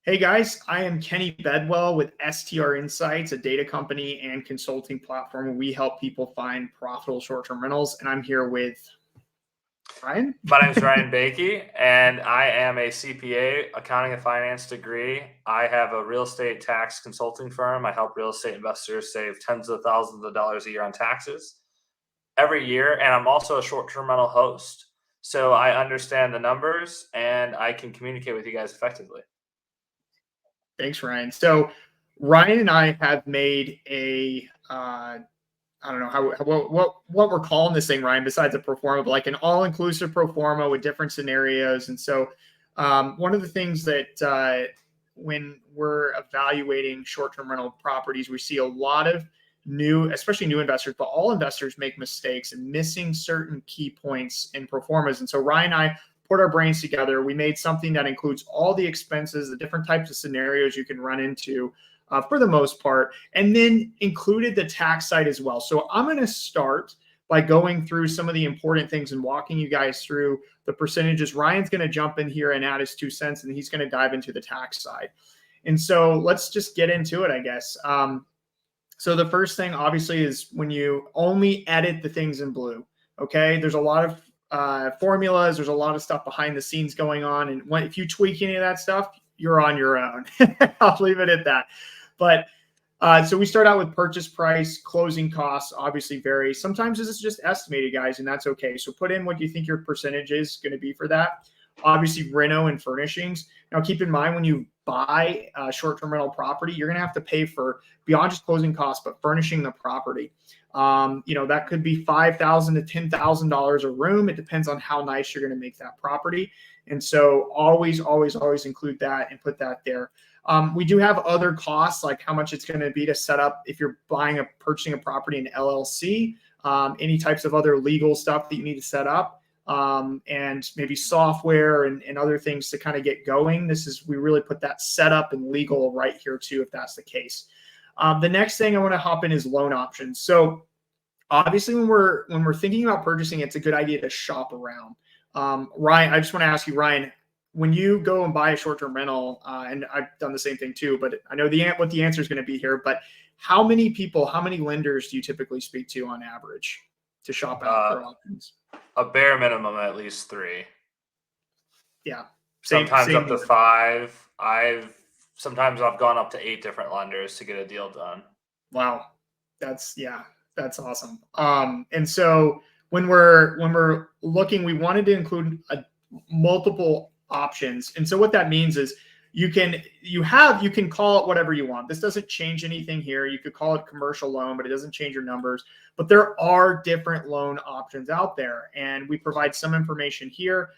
Hey guys, I am Kenny Bedwell with STR Insights, a data company and consulting platform where we help people find profitable short-term rentals. And I'm here with Ryan. My name is Ryan Bakey, and I am a CPA, accounting and finance degree. I have a real estate tax consulting firm. I help real estate investors save tens of thousands of dollars a year on taxes every year. And I'm also a short-term rental host. So I understand the numbers and I can communicate with you guys effectively. Thanks, Ryan. So Ryan and I have made I don't know what we're calling this thing, Ryan, besides a pro forma, but like an all-inclusive pro forma with different scenarios. And so one of the things that when we're evaluating short-term rental properties, we see a lot of especially new investors, but all investors make mistakes and missing certain key points in pro formas. And so Ryan and I put our brains together. We made something that includes all the expenses, the different types of scenarios you can run into for the most part, and then included the tax side as well. So I'm going to start by going through some of the important things and walking you guys through the percentages. Ryan's going to jump in here and add his 2 cents, and he's going to dive into the tax side. And so let's just get into it, I guess. So the first thing, obviously, is when you only edit the things in blue. Okay, there's a lot of formulas. There's a lot of stuff behind the scenes going on, and if you tweak any of that stuff, you're on your own. I'll leave it at that. But so we start out with purchase price, closing costs obviously vary. Sometimes this is just estimated, guys, and that's okay. So put in what you think your percentage is going to be for that. Obviously, reno and furnishings. Now, keep in mind when you buy a short-term rental property, you're going to have to pay for beyond just closing costs, but furnishing the property. That could be $5,000 to $10,000 a room. It depends on how nice you're going to make that property. And so always include that and put that there. We do have other costs, like how much it's going to be to set up if you're purchasing a property in LLC, any types of other legal stuff that you need to set up, and maybe software and other things to kind of get going. We really put that setup and legal right here too, if that's the case. The next thing I want to hop in is loan options. So obviously when we're thinking about purchasing, it's a good idea to shop around. Ryan, I just want to ask you, Ryan, when you go and buy a short-term rental, and I've done the same thing too, but I know what the answer is going to be here, but how many lenders do you typically speak to on average to shop out for options? A bare minimum, at least 3. Yeah. Sometimes up to 5. Sometimes I've gone up to 8 different lenders to get a deal done. Wow. That's awesome. And so when we're looking, we wanted to include multiple options. And so what that means is you can call it whatever you want. This doesn't change anything here. You could call it commercial loan, but it doesn't change your numbers. But there are different loan options out there, and we provide some information here.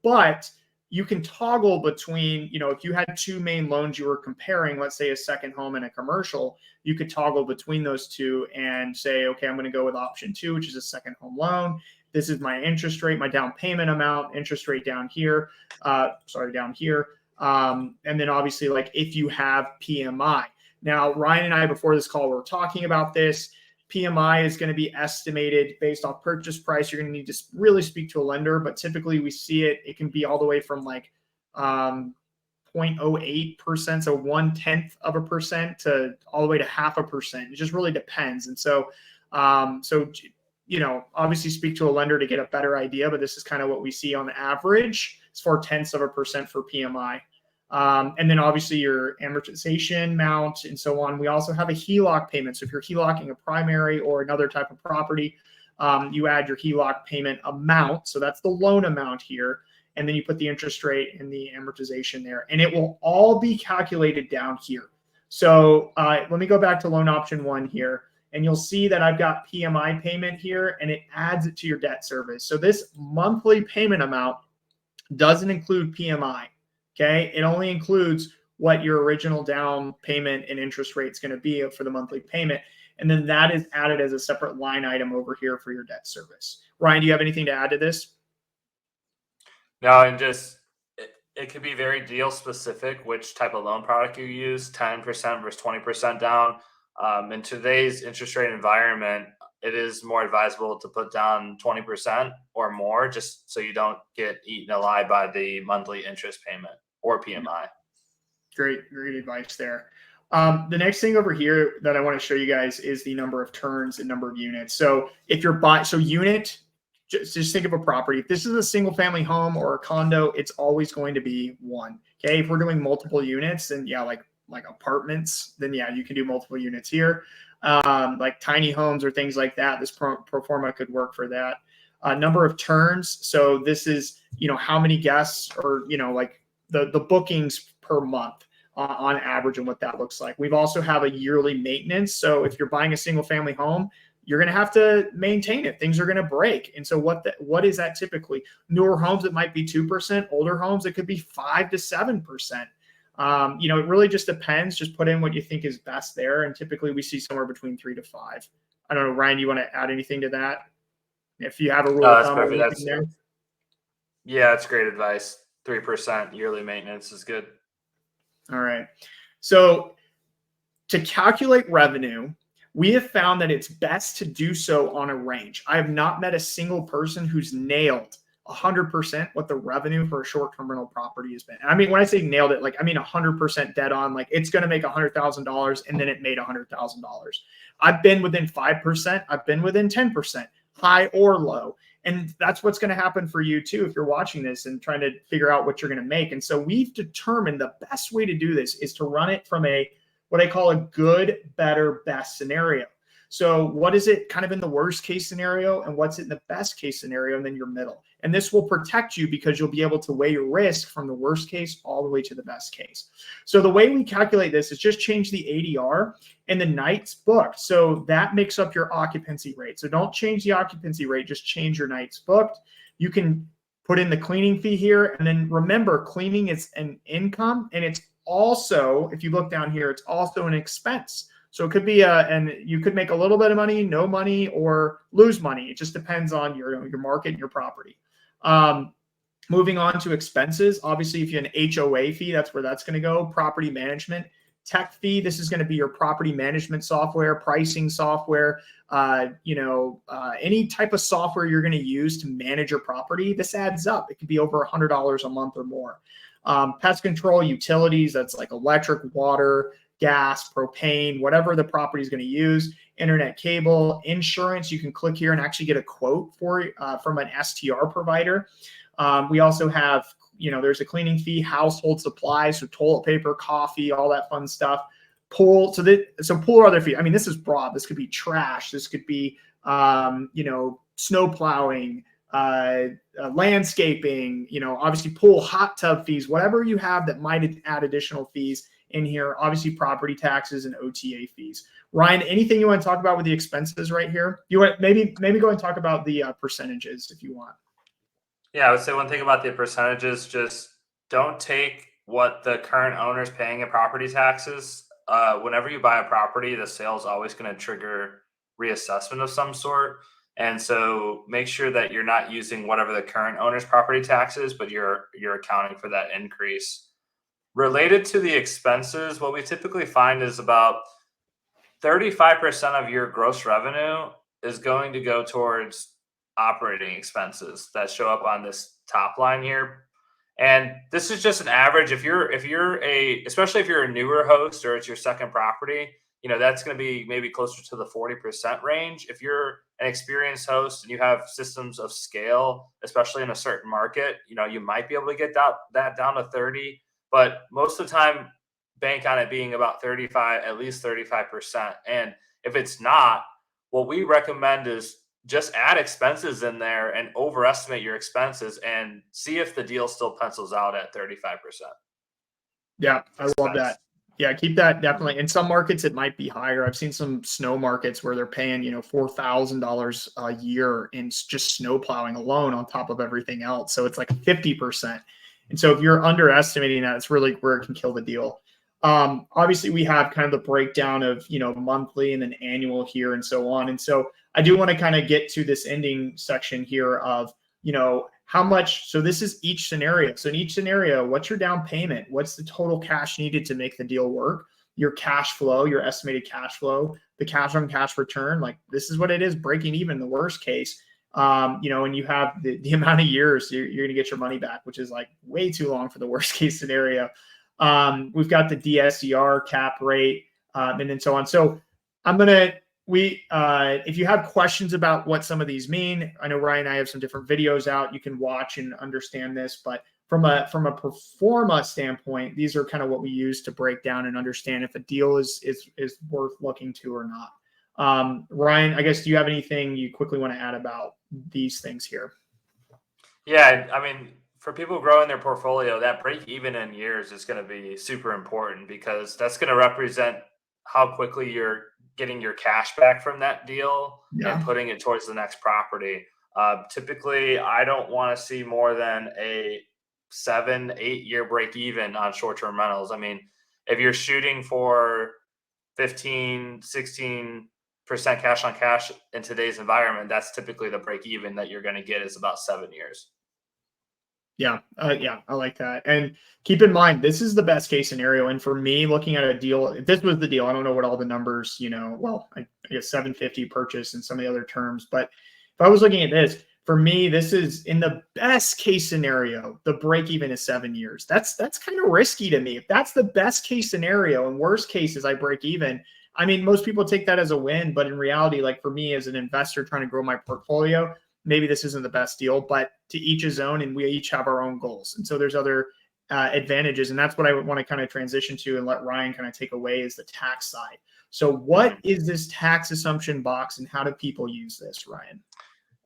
But you can toggle between, if you had 2 main loans you were comparing, let's say a second home and a commercial, you could toggle between those 2 and say, okay, I'm going to go with option 2, which is a second home loan. This is my interest rate, my down payment amount, interest rate down here, down here. And then obviously, like if you have PMI. Now, Ryan and I, before this call, were talking about this. PMI is going to be estimated based off purchase price. You're going to need to really speak to a lender, but typically we see it can be all the way from like 0.08%, so 0.1% to all the way to 0.5%. It just really depends. And so, obviously speak to a lender to get a better idea, but this is kind of what we see on average. It's 0.4% for PMI. And then obviously your amortization amount and so on. We also have a HELOC payment. So if you're HELOCing a primary or another type of property, you add your HELOC payment amount. So that's the loan amount here. And then you put the interest rate and the amortization there. And it will all be calculated down here. So let me go back to loan option 1 here. And you'll see that I've got PMI payment here, and it adds it to your debt service. So this monthly payment amount doesn't include PMI. Okay, it only includes what your original down payment and interest rate is going to be for the monthly payment. And then that is added as a separate line item over here for your debt service. Ryan, do you have anything to add to this? No, and just it could be very deal specific, which type of loan product you use, 10% versus 20% down. In today's interest rate environment, it is more advisable to put down 20% or more, just so you don't get eaten alive by the monthly interest payment or PMI. Great advice there. The next thing over here that I want to show you guys is the number of turns and number of units. So if you're buying, so unit, just think of a property. If this is a single family home or a condo, it's always going to be 1. Okay. If we're doing multiple units, then yeah, like apartments, then yeah, you can do multiple units here. Like tiny homes or things like that. This pro forma could work for that. Number of turns. So this is, how many guests or, like the bookings per month on average and what that looks like. We've also have a yearly maintenance. So if you're buying a single family home, you're going to have to maintain it. Things are going to break. And so what is that typically? Newer homes, it might be 2%. Older homes, it could be 5 to 7%. It really just depends. Just put in what you think is best there. And typically we see somewhere between 3 to 5. I don't know, Ryan, you want to add anything to that? If you have a rule of thumb or anything there. Yeah, that's great advice. 3% yearly maintenance is good. All right. So to calculate revenue, we have found that it's best to do so on a range. I have not met a single person who's nailed 100% what the revenue for a short-term rental property has been. And I mean, when I say nailed it, I mean 100% dead on. Like it's going to make $100,000 and then it made $100,000. I've been within 5%. I've been within 10%, high or low. And that's what's going to happen for you too if you're watching this and trying to figure out what you're going to make. And so we've determined the best way to do this is to run it from what I call a good, better, best scenario. So what is it kind of in the worst case scenario and what's in the best case scenario and then your middle. And this will protect you because you'll be able to weigh your risk from the worst case all the way to the best case. So the way we calculate this is just change the ADR and the nights booked. So that makes up your occupancy rate. So don't change the occupancy rate, just change your nights booked. You can put in the cleaning fee here. And then remember, cleaning is an income and it's also, if you look down here, it's also an expense. So it could be and you could make a little bit of money, no money, or lose money. It just depends on your market and your property. Moving on to expenses. Obviously, if you have an HOA fee, that's where that's going to go. Property management. Tech fee, this is going to be your property management software, pricing software, any type of software you're going to use to manage your property. This adds up. It could be over $100 a month or more. Pest control, utilities, that's like electric, water, gas, propane, whatever the property is going to use, internet cable, insurance. You can click here and actually get a quote from an STR provider. We also have, there's a cleaning fee, household supplies, so toilet paper, coffee, all that fun stuff. Pool. So pool or other fee. I mean, this is broad. This could be trash. This could be, snow plowing, landscaping, obviously pool, hot tub fees, whatever you have that might add additional fees in here, obviously property taxes and OTA fees. Ryan, anything you want to talk about with the expenses right here? You want maybe go and talk about the percentages if you want. Yeah, I would say one thing about the percentages, just don't take what the current owner's paying in property taxes. Whenever you buy a property, the sale is always going to trigger reassessment of some sort. And so make sure that you're not using whatever the current owner's property tax is, but you're accounting for that increase. Related to the expenses, what we typically find is about 35% of your gross revenue is going to go towards operating expenses that show up on this top line here. And this is just an average. Especially if you're a newer host or it's your second property, that's going to be maybe closer to the 40% range. If you're an experienced host and you have systems of scale, especially in a certain market, you might be able to get that down to 30. But most of the time, bank on it being about 35, at least 35%. And if it's not, what we recommend is just add expenses in there and overestimate your expenses and see if the deal still pencils out at 35%. Yeah, I love that. Yeah, keep that definitely. In some markets, it might be higher. I've seen some snow markets where they're paying, $4,000 a year in just snow plowing alone on top of everything else. So it's like 50%. And so if you're underestimating that, it's really where it can kill the deal. Obviously, we have kind of the breakdown of, monthly and then annual here and so on. And so I do want to kind of get to this ending section here of, how much. So this is each scenario. So in each scenario, what's your down payment? What's the total cash needed to make the deal work? Your cash flow, your estimated cash flow, the cash on cash return. Like this is what it is, breaking even the worst case. And you have the amount of years you're going to get your money back, which is like way too long for the worst case scenario. We've got the DSCR cap rate, and then so on. So if you have questions about what some of these mean, I know Ryan and I have some different videos out. You can watch and understand this, but from a pro forma standpoint, these are kind of what we use to break down and understand if a deal is worth looking to or not. Ryan, I guess, do you have anything you quickly want to add about these things here? Yeah, I mean, for people growing their portfolio, that break even in years is going to be super important because that's going to represent how quickly you're getting your cash back from that deal and Yeah. putting it towards the next property. Typically, I don't want to see more than a 7-8 year break even on short term rentals. I mean, if you're shooting for 15, 16% cash on cash in today's environment, that's typically the break even that you're going to get is about 7 years. Yeah, yeah, I like that. And keep in mind, this is the best case scenario. And for me, looking at a deal, if this was the deal, I don't know what all the numbers, well, I guess 750 purchase and some of the other terms, but if I was looking at this, for me, this is in the best case scenario, the break even is 7 years. That's kind of risky to me. If that's the best case scenario, and worst case is I break even, I mean, most people take that as a win, but in reality, like for me as an investor trying to grow my portfolio, maybe this isn't the best deal, but to each his own, and we each have our own goals. And so there's other advantages. And that's what I want to kind of transition to and let Ryan kind of take away is the tax side. So what is this tax assumption box and how do people use this, Ryan?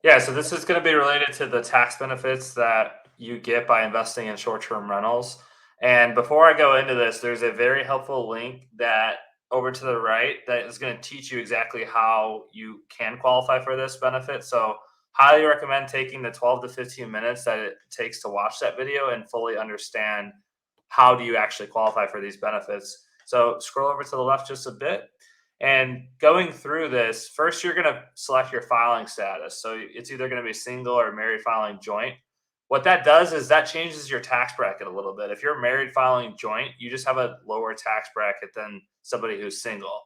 Yeah, so this is going to be related to the tax benefits that you get by investing in short-term rentals. And before I go into this, there's a very helpful link that over to the right that is going to teach you exactly how you can qualify for this benefit. So highly recommend taking the 12 to 15 minutes that it takes to watch that video and fully understand how do you actually qualify for these benefits. So scroll over to the left just a bit. And going through this, first you're going to select your filing status. So it's either going to be single or married filing joint. What that does is that changes your tax bracket a little bit. If you're married filing joint, you just have a lower tax bracket than somebody who's single.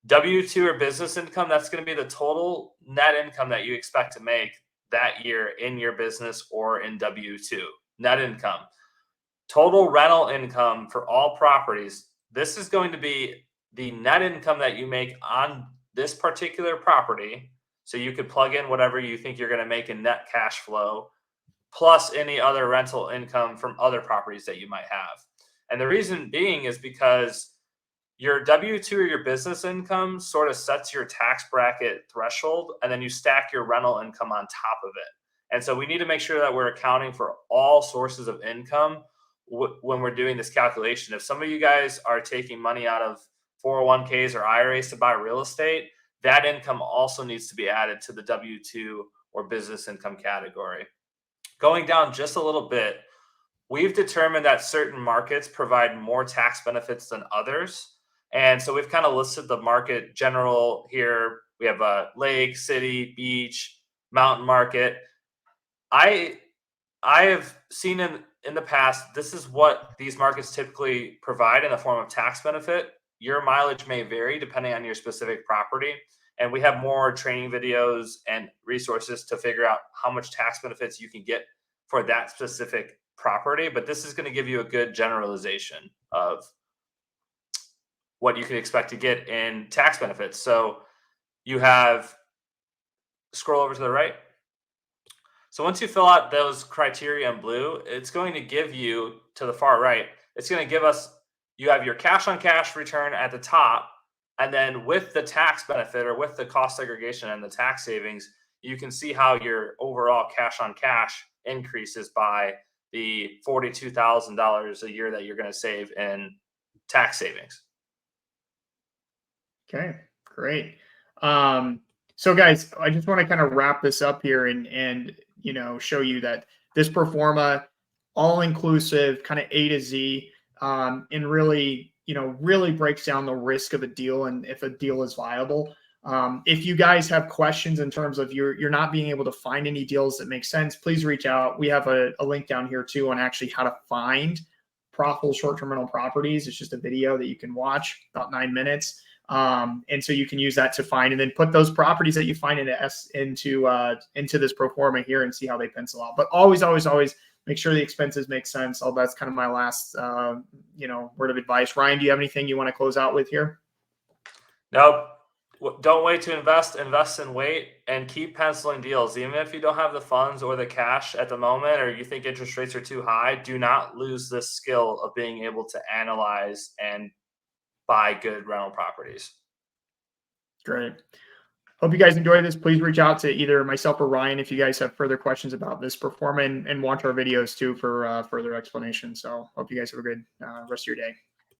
W-2 or business income, that's going to be the total net income that you expect to make that year in your business or in W-2. Net income. Total rental income for all properties, this is going to be the net income that you make on this particular property. So you could plug in whatever you think you're going to make in net cash flow, plus any other rental income from other properties that you might have. And the reason being is because your W-2 or your business income sort of sets your tax bracket threshold, and then you stack your rental income on top of it. And so we need to make sure that we're accounting for all sources of income when we're doing this calculation. If some of you guys are taking money out of 401ks or IRAs to buy real estate, that income also needs to be added to the W-2 or business income category. Going down just a little bit, we've determined that certain markets provide more tax benefits than others. And so we've kind of listed the market general here. We have a lake, city, beach, mountain market. I have seen in the past, this is what these markets typically provide in the form of tax benefit. Your mileage may vary depending on your specific property. And we have more training videos and resources to figure out how much tax benefits you can get for that specific property. But this is going to give you a good generalization of what you can expect to get in tax benefits. So you have, scroll over to the right. So once you fill out those criteria in blue, it's going to give you to the far right, it's going to give us, you have your cash on cash return at the top. And then with the tax benefit or with the cost segregation and the tax savings, you can see how your overall cash on cash increases by the $42,000 a year that you're going to save in tax savings. Okay, great. So guys, I just want to kind of wrap this up here and show you that this pro forma, all inclusive, kind of A to Z, and really really breaks down the risk of a deal and if a deal is viable. If you guys have questions in terms of you're not being able to find any deals that make sense, please reach out. We have a link down here too on actually how to find profitable short-term rental properties. It's just a video that you can watch about 9 minutes. And so you can use that to find and then put those properties that you find into this pro forma here and see how they pencil out. But always, always, always make sure the expenses make sense. All that's kind of my last, word of advice. Ryan, do you have anything you want to close out with here? Nope. Don't wait to invest. Invest and wait, and keep penciling deals. Even if you don't have the funds or the cash at the moment, or you think interest rates are too high, do not lose this skill of being able to analyze and buy good rental properties. Great. Hope you guys enjoyed this. Please reach out to either myself or Ryan if you guys have further questions about this performance, and watch our videos too for further explanation. So hope you guys have a good rest of your day.